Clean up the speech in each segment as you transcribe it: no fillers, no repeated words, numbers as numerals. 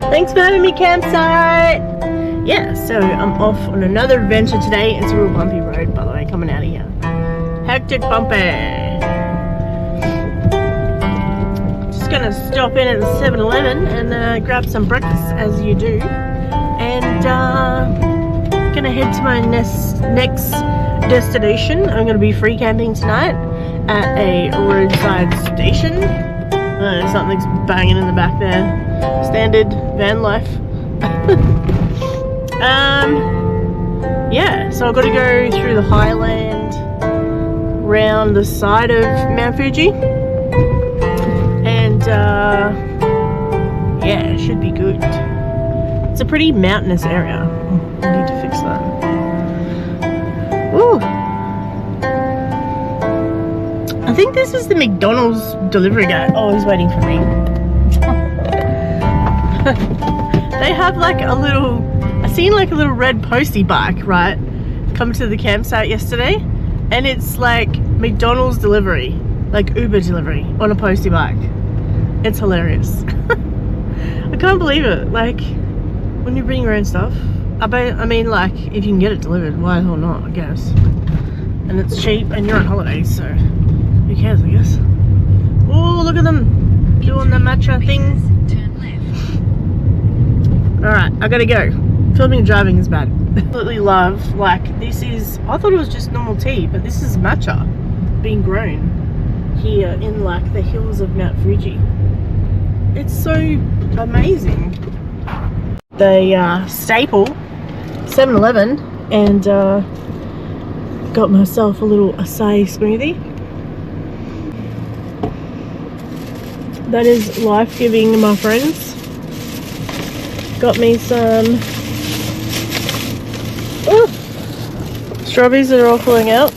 Thanks for having me, campsite. Yeah, so I'm off on another adventure today. It's a real bumpy road, by the way, coming out of here. Hectic bumpy. Just gonna stop in at the 7-Eleven and grab some breakfast, as you do. And gonna head to my next destination. I'm gonna be free camping tonight at a roadside station. Something's banging in the back there. Standard van life. Yeah, so I've got to go through the highland, round the side of Mount Fuji, and yeah, it should be good. It's a pretty mountainous area. I need to fix that. Ooh. I think this is the McDonald's delivery guy. Oh, he's waiting for me. They have like a little, I seen like a little red postie bike, right, come to the campsite yesterday, and it's like McDonald's delivery, like Uber delivery on a postie bike. It's hilarious. I can't believe it. Like, when you bring your own stuff, I mean, like, if you can get it delivered, why the hell not, I guess. And it's cheap and you're on holidays, so who cares, I guess. Oh, look at them doing the matcha thing. Alright, I gotta go. Filming and driving is bad. Absolutely love, like, this is, I thought it was just normal tea, but this is matcha being grown here in like the hills of Mount Fuji. It's so amazing. The staple 7-Eleven, and got myself a little acai smoothie. That is life-giving, my friends. Got me some strawberries that are all falling out,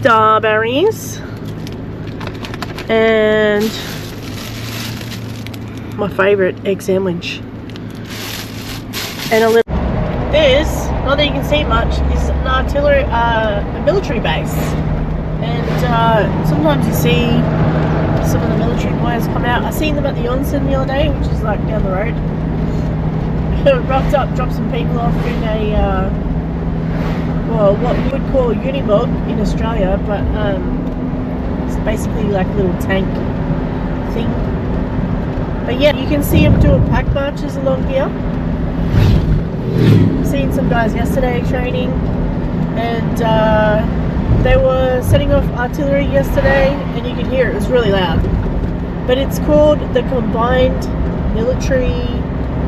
starberries, and my favourite egg sandwich. And a little. This, not that you can see much, is an artillery, a military base, and sometimes you see some of the military boys come out. I seen them at the onsen the other day, which is like down the road. Rocked up, dropped some people off in a well, what you would call a unimog in Australia, but it's basically like a little tank thing. But yeah, you can see them doing pack marches along here. Seen some guys yesterday training, and they were setting off artillery yesterday, and you could hear it. It was really loud. But it's called the Combined Military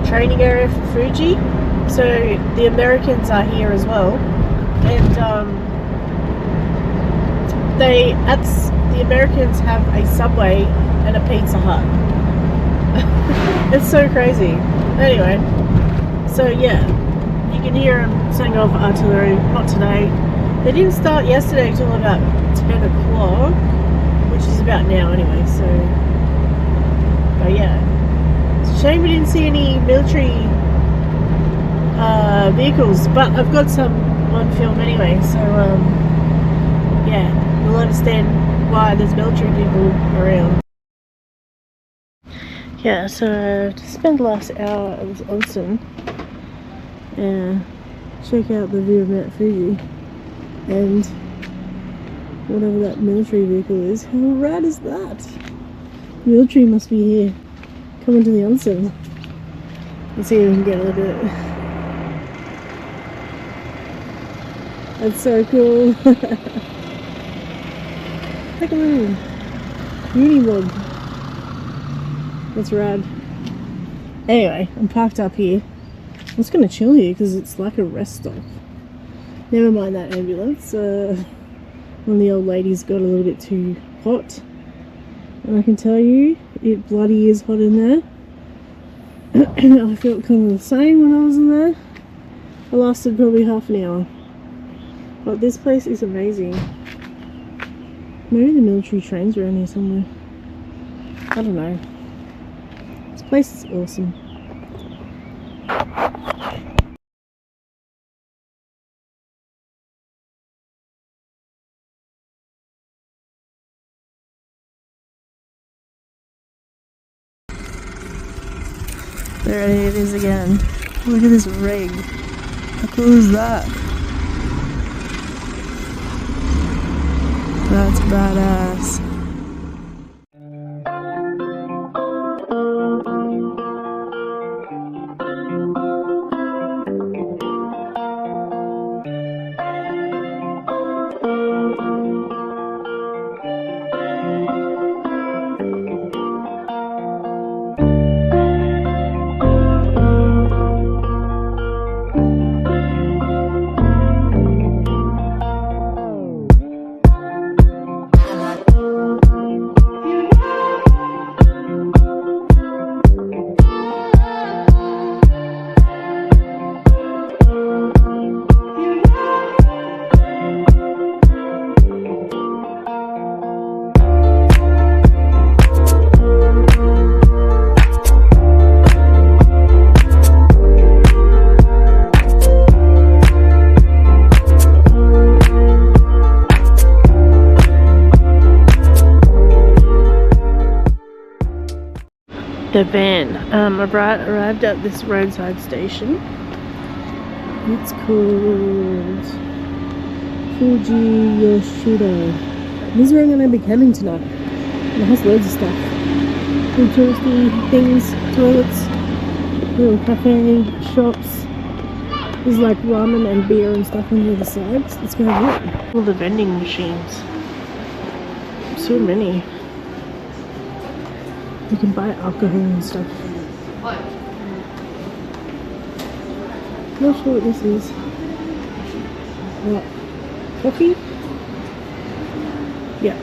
Training Area for Fuji. So the Americans are here as well, and the Americans have a Subway and a Pizza Hut. It's so crazy. Anyway, so yeah, you can hear them setting off artillery. Not today. They didn't start yesterday until about 10 o'clock, which is about now anyway, so, but yeah. It's a shame we didn't see any military vehicles, but I've got some on film anyway, so yeah, we'll understand why there's military people around. Yeah, so I just spent the last hour at this onsen and check out the view of Mount Fuji. And whatever that military vehicle is, how rad is that? The military must be here, coming to the onsen. Let's see if we can get a look at it. That's so cool. Like a little unimog. That's rad. Anyway, I'm parked up here. I'm just gonna chill here because it's like a rest stop. Never mind that ambulance. One of the old ladies got a little bit too hot, and I can tell you, it bloody is hot in there. I felt kind of the same when I was in there. I lasted probably half an hour. But this place is amazing. Maybe the military trains around here somewhere. I don't know. This place is awesome. There it is again. Look at this rig. How cool is that? That's badass. The van. Arrived at this roadside station. It's called Fuji Yoshida. This is where I'm going to be camping tonight. It has loads of stuff. Little touristy things, toilets, little cafe, shops. There's like ramen and beer and stuff on the other sides. Let's go have a look. All the vending machines. So many. You can buy alcohol and stuff. Not sure what this is. What? Coffee? Yeah.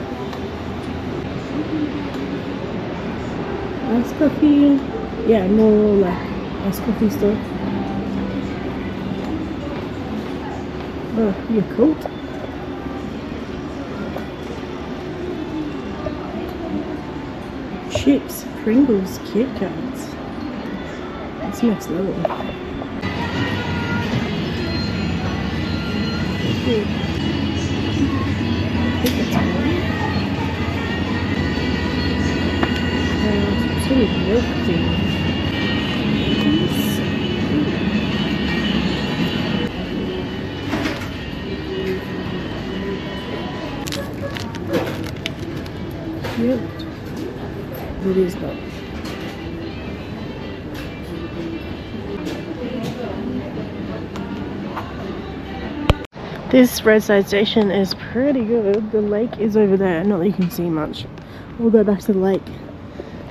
Iced coffee? Yeah, more like iced coffee stuff. Oh, your coat? Chips, Pringles, Kit Kats. That's next level. I think that's one. Sort of milk thing. Yep. It is not. This roadside station is pretty good. The lake is over there. Not that you can see much. We'll go back to the lake.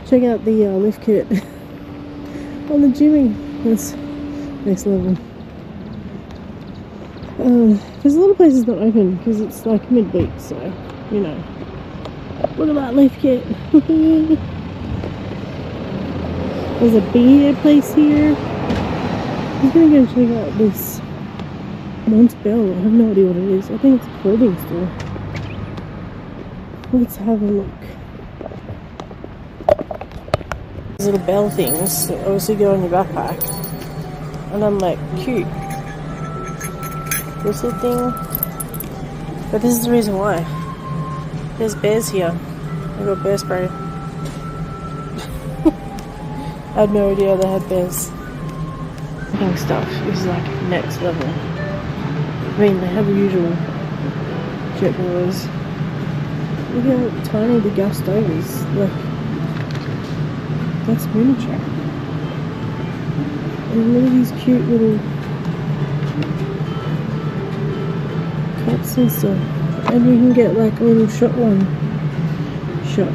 Check out the lift kit on the Jimmy. That's next level. There's a lot of places not open because it's like midweek, so you know. Look at that lift kit. There's a beer place here. I'm gonna go check out this Montbell. I have no idea what it is. I think it's a clothing store. Let's have a look. These little bell things that obviously go on your backpack. And I'm like, cute. Whistle thing. But this is the reason why. There's bears here. I got bear spray. I had no idea they had bears. Camping stuff is like next level. I mean, they have the usual jet boilers. Look how tiny the gas stove is. Like, that's miniature. And look at these cute little cups and stuff. And you can get like a little shot one. Shot.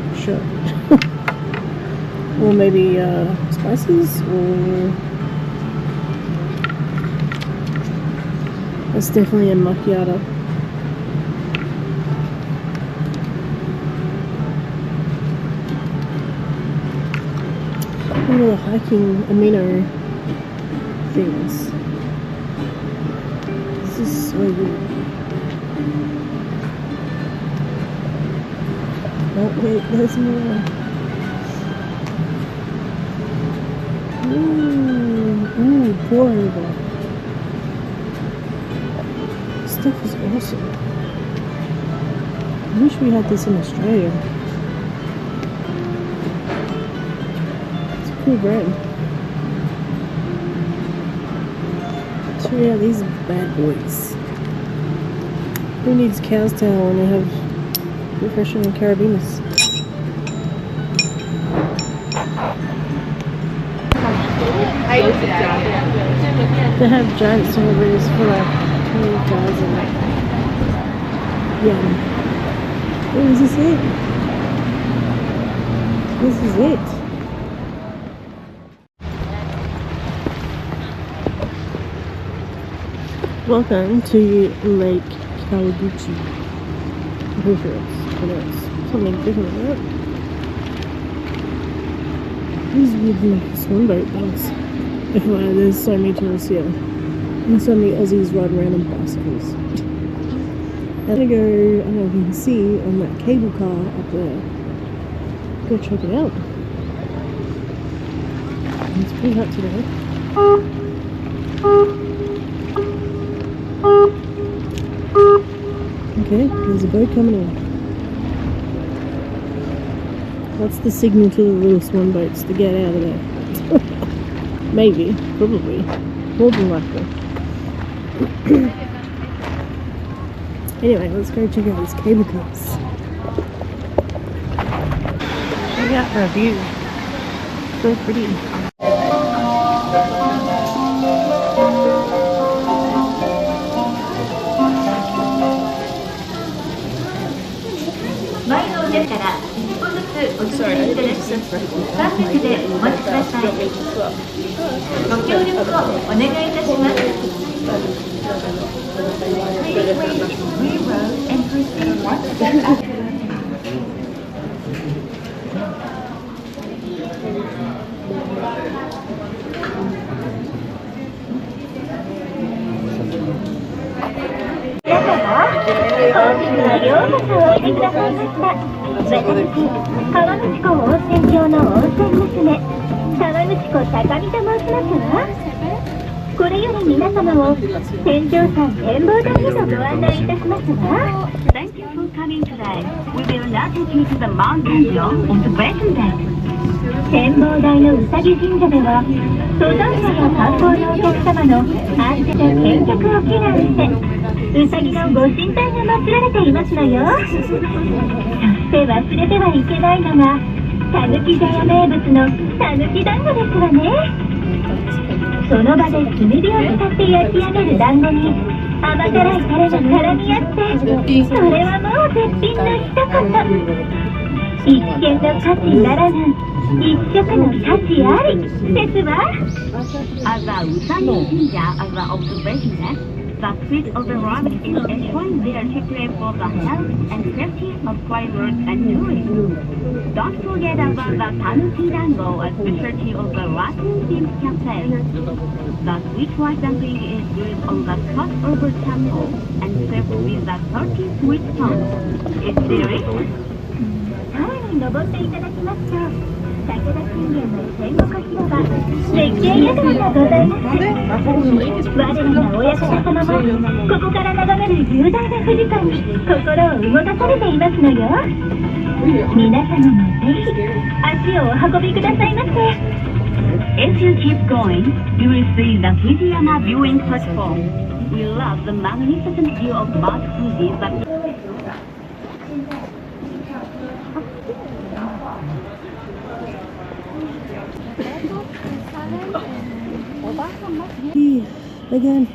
Or maybe spices, or that's definitely a macchiato. Little hiking amino things. This is so good. Oh wait, there's more. Ooh, pour over. This stuff is awesome. I wish we had this in Australia. It's a cool brand. Check out these bad boys. Who needs cow's tail when they have refreshing carabiners? They have giant strawberries for like 20,000 yen. Oh, is this it? This is it. Welcome to Lake Kawaguchi. I'm pretty sure it's something different than that. These weird swanboat things. FYI, there's so many tourists here. And so many Aussies riding around on bicycles. I'm gonna go, I don't know if you can see, on that cable car up there. Go check it out. It's pretty hot today. Okay, there's a boat coming in. What's the signal to the little swan boats to get out of there? Maybe, probably, more than likely. Anyway, let's go check out these cable cars. Check out the view. So pretty. お進みいただき、3席でお待ちください。ご協力をお願いいたします。Please reroute and proceed one step. 皆様、本日はようこそおいでくださいました。 私、川口湖温泉郷の温泉娘、川口湖高見と申しますわ。これより皆様を天井山展望台へとご案内いたしますわ。Thank you for coming today. We will now take you to the mountain view on the western deck. 展望台のうさぎ神社では、登山者や観光のお客様の安全な見学を祈願して、 うさぎのご神体が祀られていますのよ。そして忘れてはいけないのが、たぬき茶屋名物のたぬき団子ですわね。その場で炭火を使って焼き上げる団子に甘辛いタレが絡み合って、それはもう絶品の一言。一見の価値ならぬ、一食の価値ありですわ。As a うさぎ神社 as an observation deck. The spirit of the rabbit is enshrined there to pray for the health and safety of travelers and tourists. Don't forget about the tanuki dango, a specialty of the Latin-themed cafe. The sweet rice dumpling is grilled on the cut-over charcoal and served with the 30 sweet stones. It's delicious. さらに登っていただきますと、武田信玄の戦国広場、絶景宿がございます。我らが親方様も、ここから眺める雄大な富士山に心を動かされていますのよ。皆様もぜひ、足をお運びくださいませ。As you keep going, you will see the Fujiyama viewing platform. We love the magnificent view of Mount Fuji that again.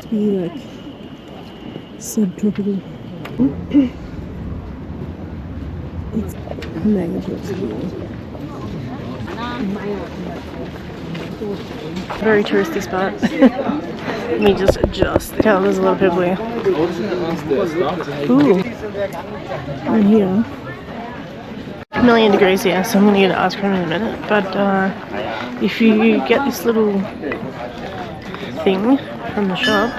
To be like subtropical. It's mega tropical. Very touristy spot. Let me just adjust. Yeah, there's a lot of people here. Ooh. And here. A million degrees here, so I'm gonna get ice cream in a minute. But if you get this little thing from the shop,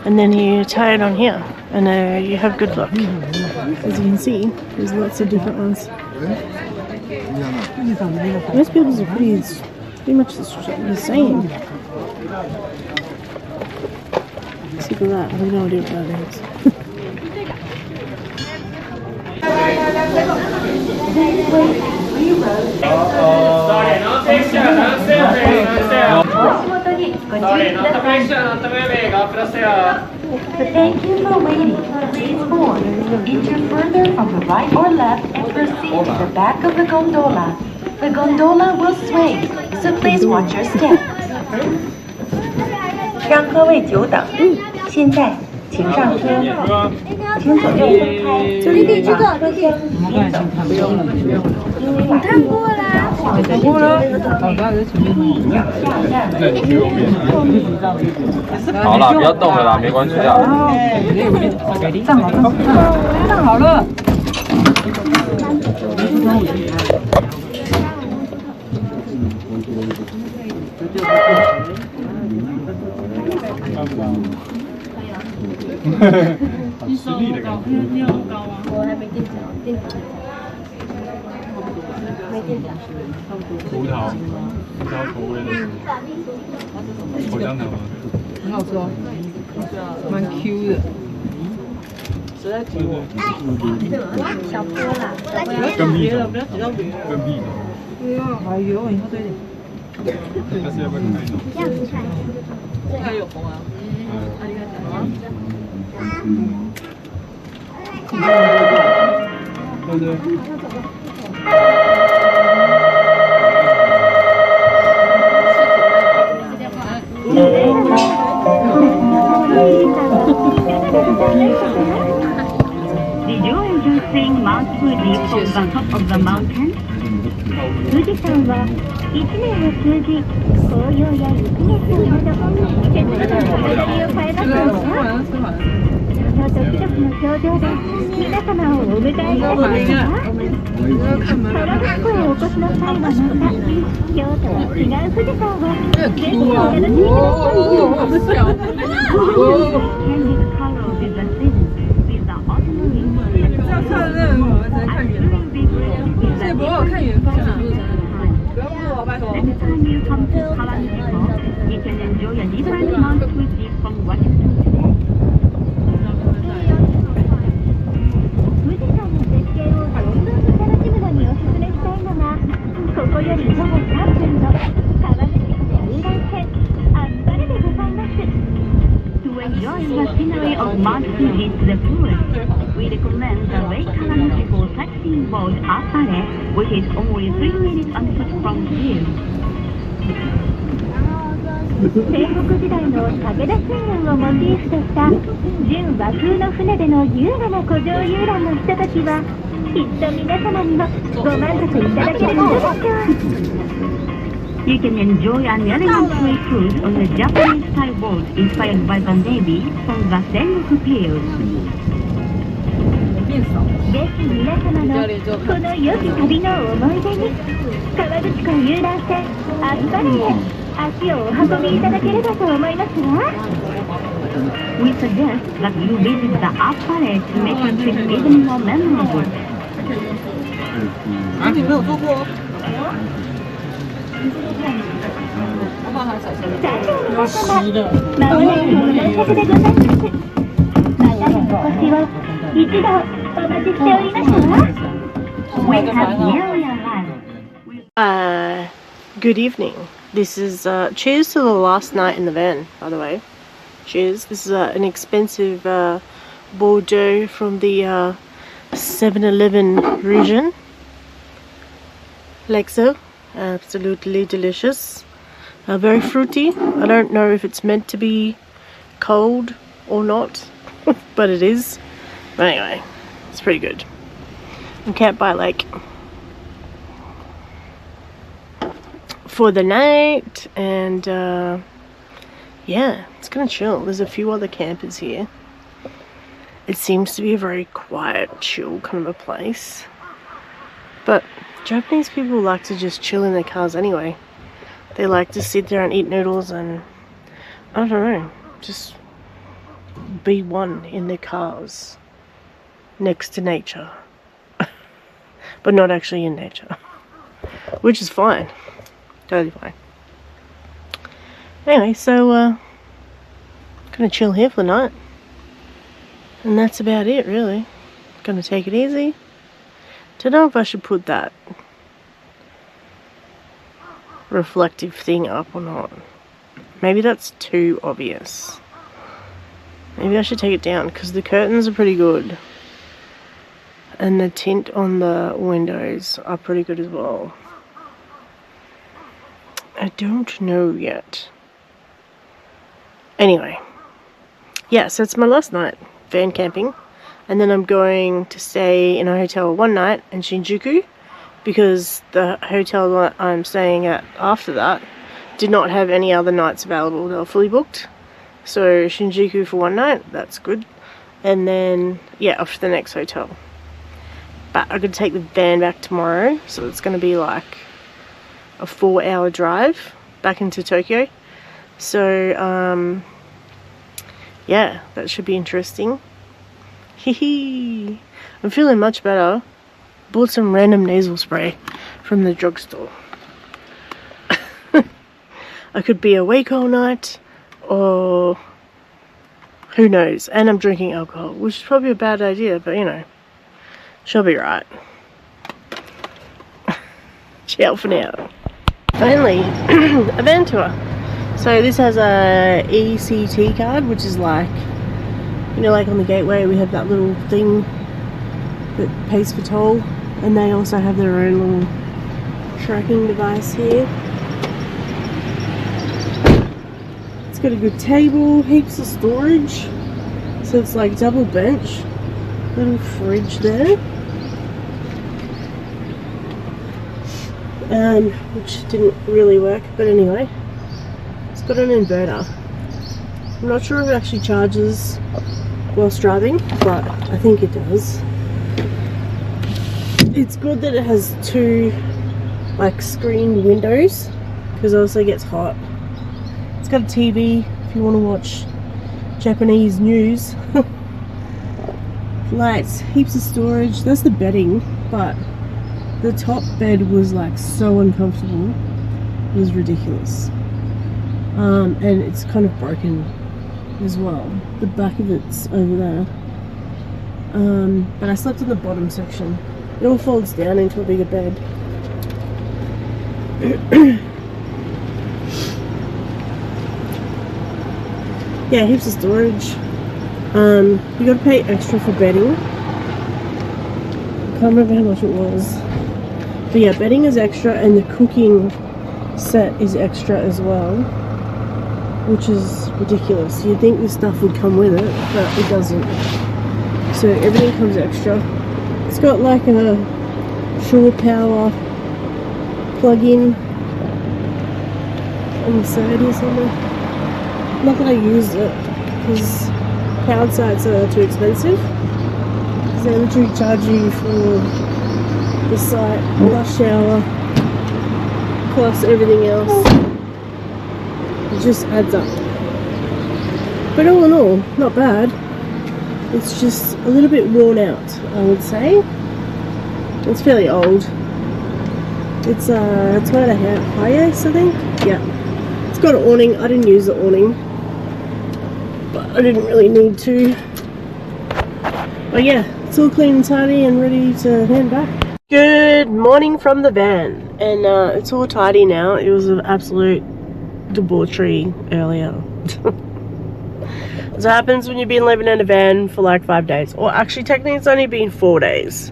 and then you tie it on here, and you have good luck. As you can see, there's lots of different ones. Most people's are pretty much the same. Let's look at that. I have no idea what that is. Thank you for waiting. Please board. Enter further from the right or left and proceed to the back of the gondola. The gondola will sway, so please watch your step. 让各位久等，现在请上车，请左右分开。这里地址多少钱？你看过啦。看过了。好了，不要动了啦，没关系的。站好，站好了。很吃力的感觉。我还没垫脚，垫脚。没垫脚。葡萄口味的口香糖吗？很好吃哦，蛮 Q 的。小波啦，跟屁虫，不要挤到别人。跟屁虫。哎呦，你喝对点。下次要不要看一种？这样子看。它有红啊。对对。Did you enjoy seeing Mount Fuji from the top of the mountain? 富士山は1年を通じ紅葉や雪景色など季節ごとに彩りを変えますよ。その時々の表情で皆様をお迎えいたしますわ。原宿港へお越しの際はまた京都とは違う富士山をぜひお楽しみください。Candid colors is the season with the autumn leaves. 这样看那很好，只能看远方。所以不要看远方啊！不要过我，拜托。 Next time you come to Shinjuku, you can enjoy a different Mount Fuji from Washington today. 富士山の絶景を存分に楽しむのにおすすめしたいのが、ここより徒歩3分の川口湖遊覧船アンバレでございます。To enjoy the scenery of Mount Fuji to the fullest, we recommend the Lake Kalanuchiko sightseeing boat Apare, which is only 3 minutes on foot from here. 戦国時代の武田信玄をモチーフとした純和風の船での優雅な古城遊覧のひとときはきっと皆様にもご満足いただけることでしょう。You can enjoy an elementary cruise on a Japanese-style boat inspired by the Navy from the Sengoku period. ぜひ皆様のこの良き旅の思い出に川口湖遊覧船アスパレへ足をお運びいただければと思いますわ。We suggest that you visit the Apare to make your trip even more memorable. 啊，你没有坐过哦。我帮他小声。さて皆様、まもなく到着でございます。またのお越しを一度お待ちしておりますわ。We have nearly arrived. Good evening. This is cheers to the last night in the van, by the way. Cheers. This is an expensive Bordeaux from the 7-Eleven region. Like so. Absolutely delicious. Very fruity. I don't know if it's meant to be cold or not, but it is. But anyway, it's pretty good. And can't buy like for the night, and yeah, it's gonna chill. There's a few other campers here. It seems to be a very quiet, chill kind of a place, but Japanese people like to just chill in their cars anyway. They like to sit there and eat noodles and I don't know, just be one in their cars next to nature. But not actually in nature, which is fine, totally fine. Anyway, so gonna chill here for the night, and that's about it really. Gonna take it easy. Don't know if I should put that reflective thing up or not. Maybe that's too obvious. Maybe I should take it down because the curtains are pretty good. And the tint on the windows are pretty good as well. I don't know yet. Anyway. Yeah, so it's my last night van camping. And then I'm going to stay in a hotel one night in Shinjuku. Because the hotel that I'm staying at after that did not have any other nights available. They were fully booked. So Shinjuku for one night, that's good. And then, yeah, off to the next hotel. But I could take the van back tomorrow. So it's going to be like a 4-hour drive back into Tokyo. So, yeah, that should be interesting. Hee. I'm feeling much better. Bought some random nasal spray from the drugstore. I could be awake all night, or who knows. And I'm drinking alcohol, which is probably a bad idea, but you know, she'll be right. Ciao for now. Finally, a van tour. So this has a ECT card, which is like, you know, like on the gateway we have that little thing that pays for toll. And they also have their own little tracking device here. It's got a good table, heaps of storage. So it's like double bench. Little fridge there. Which didn't really work, but anyway. It's got an inverter. I'm not sure if it actually charges whilst driving, but I think it does. It's good that it has two like screened windows because it also gets hot. It's got a TV if you want to watch Japanese news. Lights, heaps of storage. That's the bedding, but the top bed was like so uncomfortable. It was ridiculous. And it's kind of broken as well. The back of it's over there. But I slept in the bottom section. It all folds down into a bigger bed. Yeah, heaps of storage. You gotta pay extra for bedding. I can't remember how much it was. But yeah, bedding is extra and the cooking set is extra as well. Which is ridiculous. You'd think this stuff would come with it, but it doesn't. So everything comes extra. It's got like a shore power plug-in on the side or something. Not that I used it because powered sites are too expensive. Because they literally charge you for the site plus shower plus everything else. It just adds up. But all in all, not bad. It's just a little bit worn out, I would say. It's fairly old. It's one of the Hayes, I think. Yeah. It's got an awning. I didn't use the awning, but I didn't really need to. But yeah, it's all clean and tidy and ready to hand back. Good morning from the van, and it's all tidy now. It was an absolute debauchery earlier. That's what happens when you've been living in a van for like 5 days. Or actually, technically it's only been 4 days.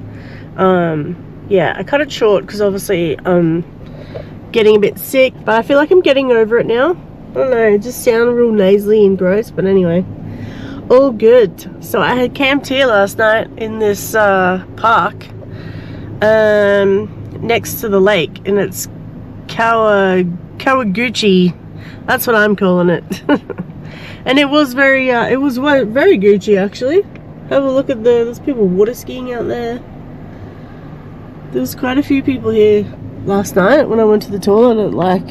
Yeah, I cut it short because obviously I'm getting a bit sick, but I feel like I'm getting over it now. I don't know, it just sounds real nasally and gross, but anyway, all good. So I had camped here last night in this park next to the lake, and it's Kawaguchi. That's what I'm calling it. And it was very Gucci actually. Have a look at there's people water skiing out there. There was quite a few people here last night when I went to the toilet at like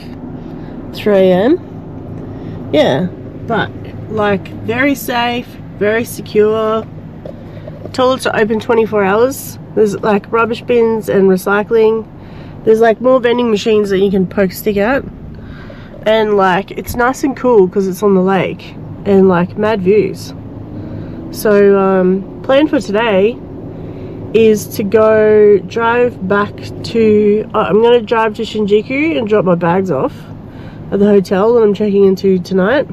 3 AM. Yeah, but like very safe, very secure. Toilets are open 24 hours. There's like rubbish bins and recycling. There's like more vending machines that you can poke a stick at. And like it's nice and cool because it's on the lake and like mad views. So plan for today is to go drive back to I'm going to drive to Shinjuku and drop my bags off at the hotel that I'm checking into tonight.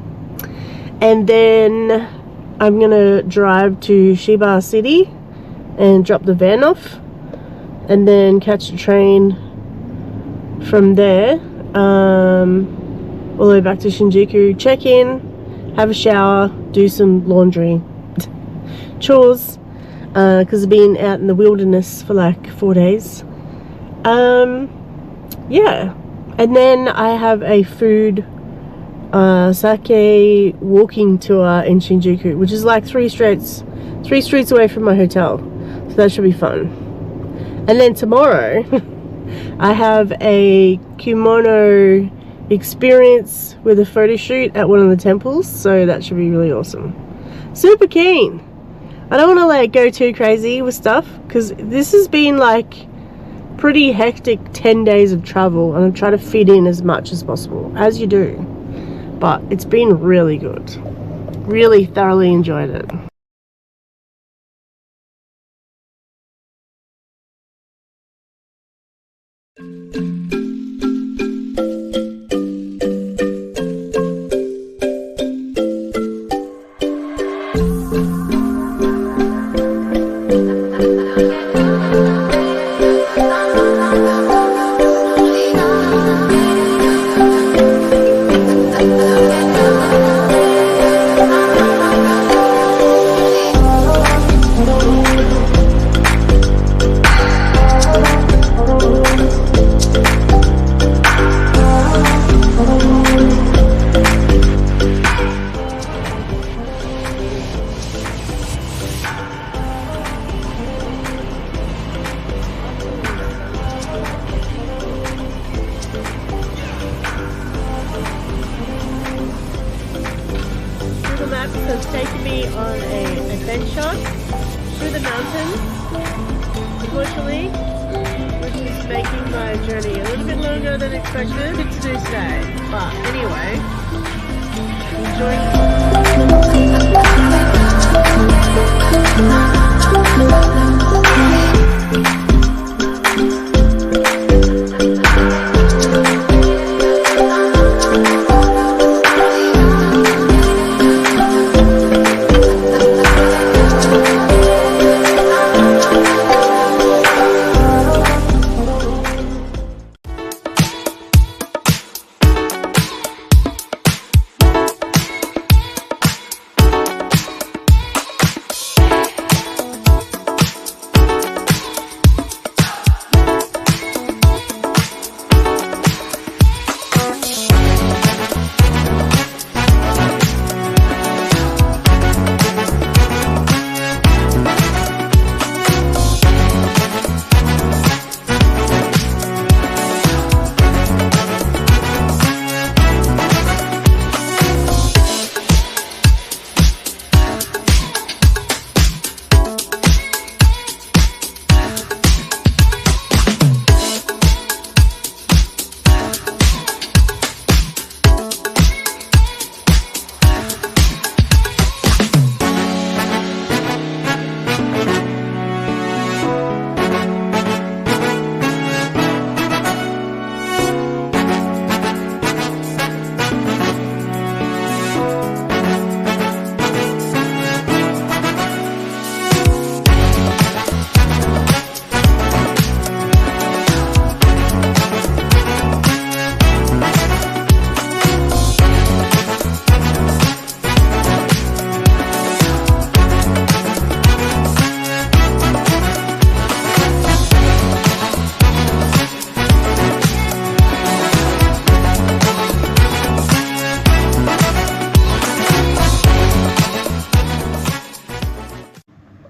And then I'm gonna drive to Shibuya City and drop the van off, and then catch a train from there all the way back to Shinjuku, check in, have a shower, do some laundry chores, because I've been out in the wilderness for like 4 days. Yeah, and then I have a food sake walking tour in Shinjuku, which is like 3 streets away from my hotel, so that should be fun. And then tomorrow I have a kimono experience with a photo shoot at one of the temples, so that should be really awesome. Super keen. I don't want to like go too crazy with stuff, because this has been like pretty hectic 10 days of travel, and I'm trying to fit in as much as possible, as you do. But it's been really good. Really thoroughly enjoyed it. Has taken me on an adventure through the mountains, unfortunately, which is making my journey a little bit longer than expected to do today. But anyway,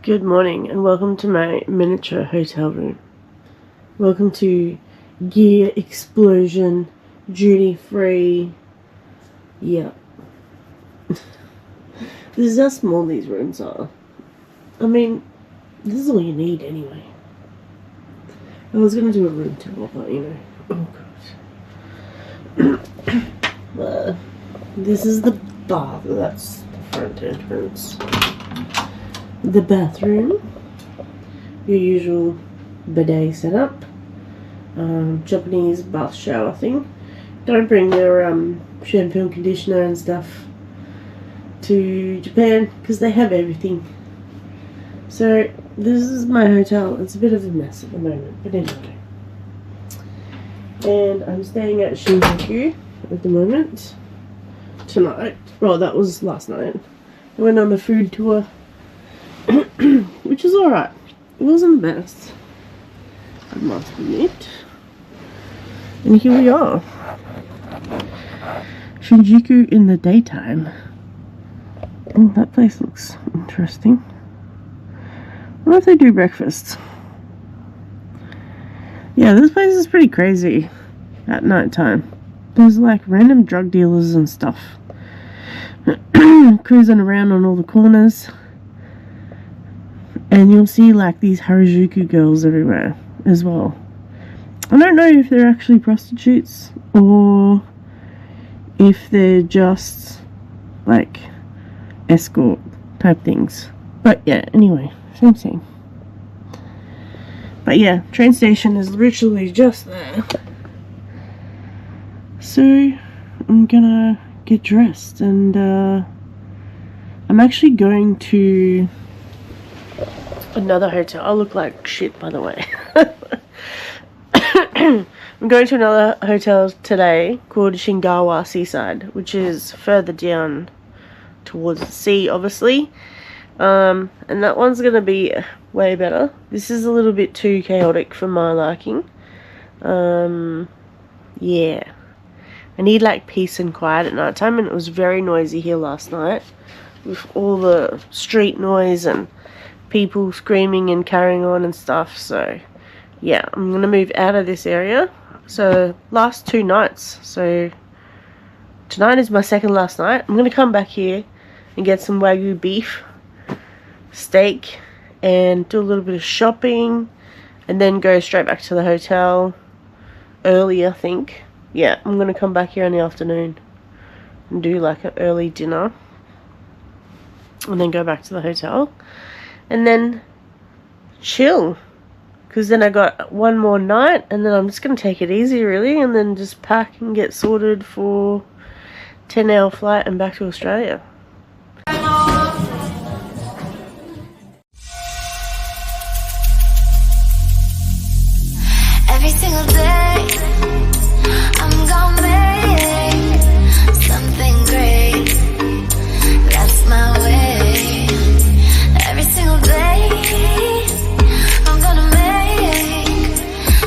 good morning and welcome to my miniature hotel room. Welcome to Gear Explosion, duty free. Yeah. This is how small these rooms are. I mean, this is all you need anyway. I was going to do a room tour, but you know, oh god. This is the bath, that's the front entrance. The bathroom, your usual bidet setup, Japanese bath shower thing. don't bring your shampoo and conditioner and stuff to Japan because they have everything. So this is my hotel. It's a bit of a mess at the moment, but anyway. And I'm staying at Shinjuku at the moment. Tonight. Well, that was last night. I went on a food tour, which is alright. It wasn't the best, I must admit. And here we are. Shinjuku in the daytime. Oh, that place looks interesting. I wonder if they do breakfast. Yeah, this place is pretty crazy at night time. There's like random drug dealers and stuff cruising around on all the corners. And you'll see like these Harajuku girls everywhere as well. I don't know if they're actually prostitutes or if they're just like escort type things. But yeah, anyway, same thing. But yeah, train station is literally just there. So I'm gonna get dressed and I'm actually going to another hotel. I look like shit, by the way. I'm going to another hotel today called Shingawa Seaside, which is further down towards the sea, obviously. And that one's gonna be way better. This is a little bit too chaotic for my liking. Yeah. I need like peace and quiet at night time, and it was very noisy here last night with all the street noise and people screaming and carrying on and stuff. So yeah, I'm gonna move out of this area. So last 2 nights, so tonight is my second last night. I'm gonna come back here and get some Wagyu beef steak and do a little bit of shopping and then go straight back to the hotel early, I think. Yeah, I'm gonna come back here in the afternoon and do like an early dinner and then go back to the hotel and then chill, because then I got one more night and then I'm just gonna take it easy really, and then just pack and get sorted for 10-hour flight and back to Australia. Every single day, I'm gonna make something great. That's my way. Every single day, I'm gonna make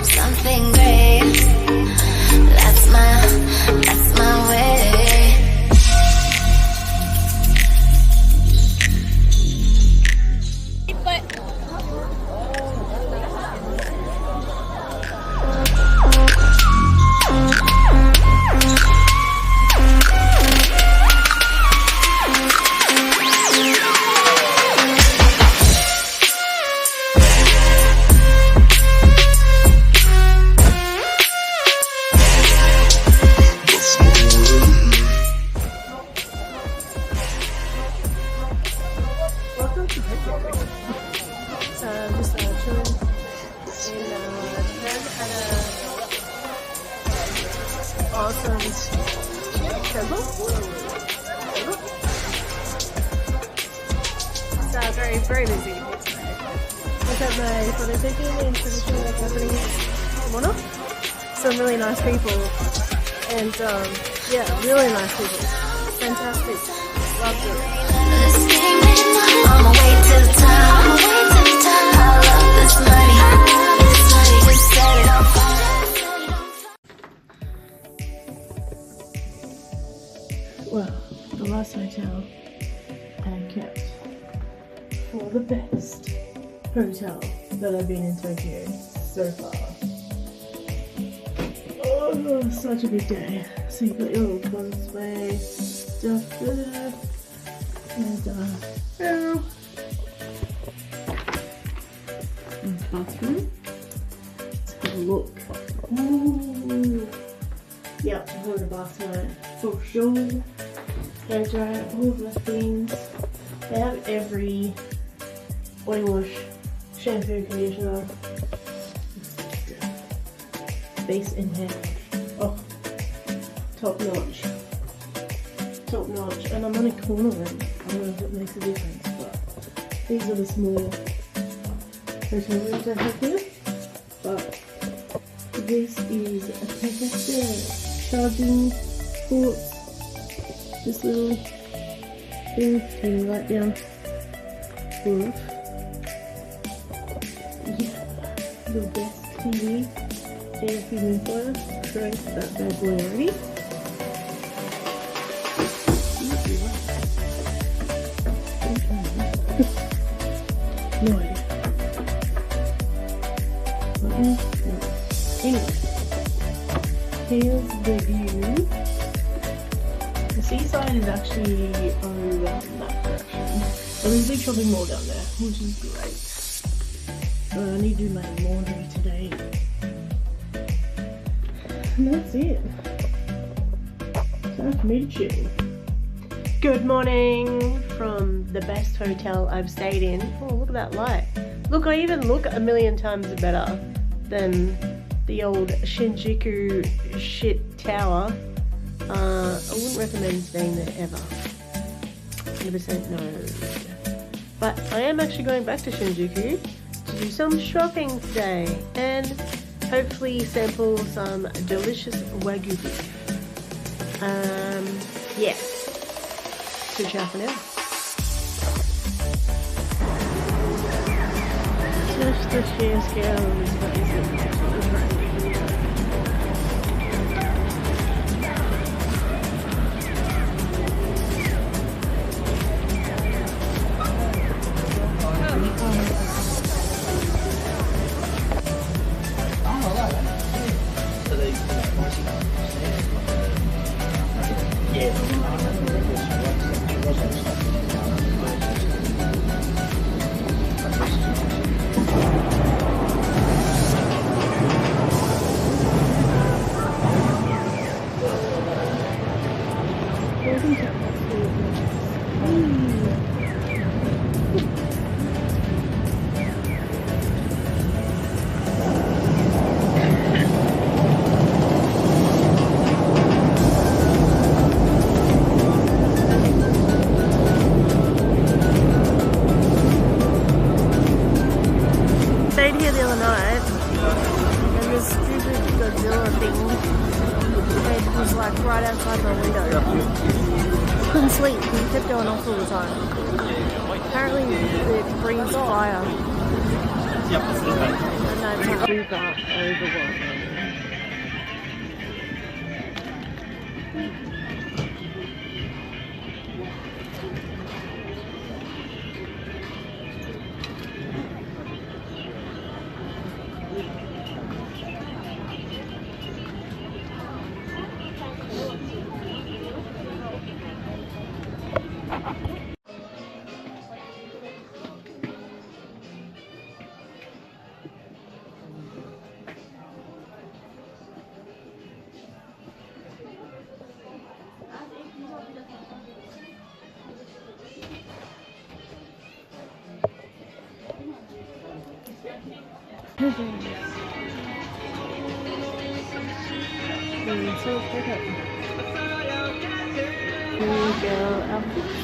something great. That's my way. Welcome to Tokyo. So I'm just chilling in Japan at an awesome temple. It's very, very busy. Look at my photo taking and traditional like happening kimono. Some really nice people. And yeah, really nice people. Fantastic. Loved it. On my way to the top. I love this money. Just set it on fire. Well, the last hotel I kept for the best hotel that I've been in Tokyo so far. Oh, such a big day. So you've got your little cosplay stuff there. And now, in the bathroom. Let's have a look. Ooh. Yep, I wanted a bath tonight for sure. Hair dryer, all of the things. They have every body wash, shampoo, conditioner, face and hair. Oh, top notch. Top notch. And I'm on a corner room. I don't know if it makes a difference, but these are the small hotel rooms I have here. But this is a perfect charging ports. This little thing can write down roof. The best TV air humidifier. Crank that bad boy already. No idea. Anyway, here's the view. The seaside is actually over that direction. So there's a big shopping mall down there, which is great. So I need to do my laundry today. And that's it. Time for me to chill. Good morning from the best hotel I've stayed in. Oh, look at that light. Look, I even look a million times better than the old Shinjuku shit tower. I wouldn't recommend staying there ever. 100% no. But I am actually going back to Shinjuku to do some shopping today and hopefully sample some delicious Wagyu beef. Yeah. So ciao for now. Just the sheer scale of this place is absolutely crazy. Stayed here the other night, and this stupid Godzilla thing, it was like right outside my window. Couldn't sleep because it kept going off all the time. Apparently it breathes fire. And that's super overwhelming. So pick up. Here we go, outfits.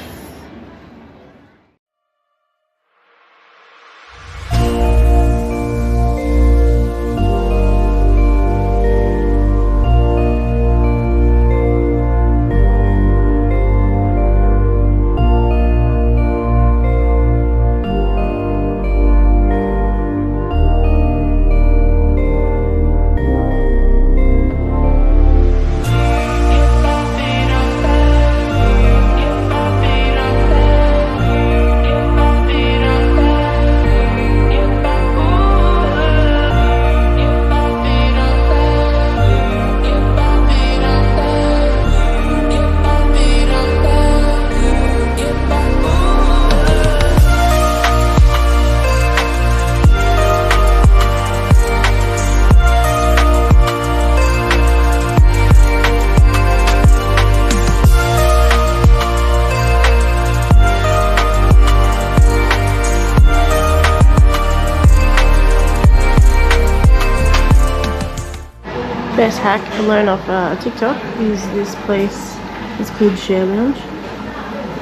Best hack I learned off TikTok is this place. It's called Share Lounge.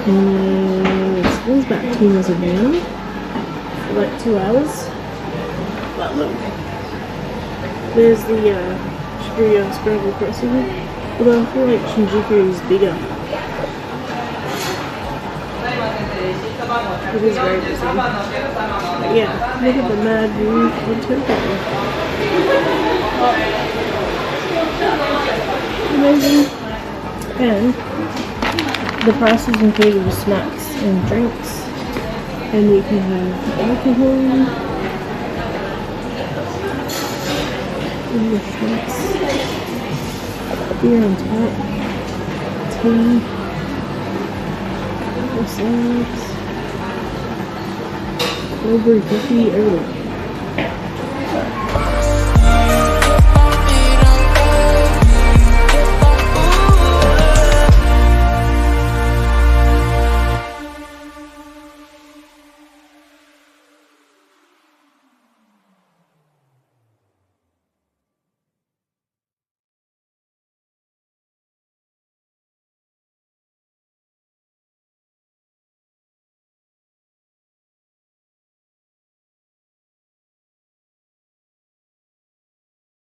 And it's about $2 a room for like 2 hours. But look, there's the Shibuya Scramble Crossing. Although I feel like Shinjuku is bigger. It is very busy. But yeah, look at the mad view of Tokyo. Amazing. And the prices include with snacks and drinks. And you can have alcohol. And the snacks. Beer on top. Tea. The salads. Cold brew coffee, everything.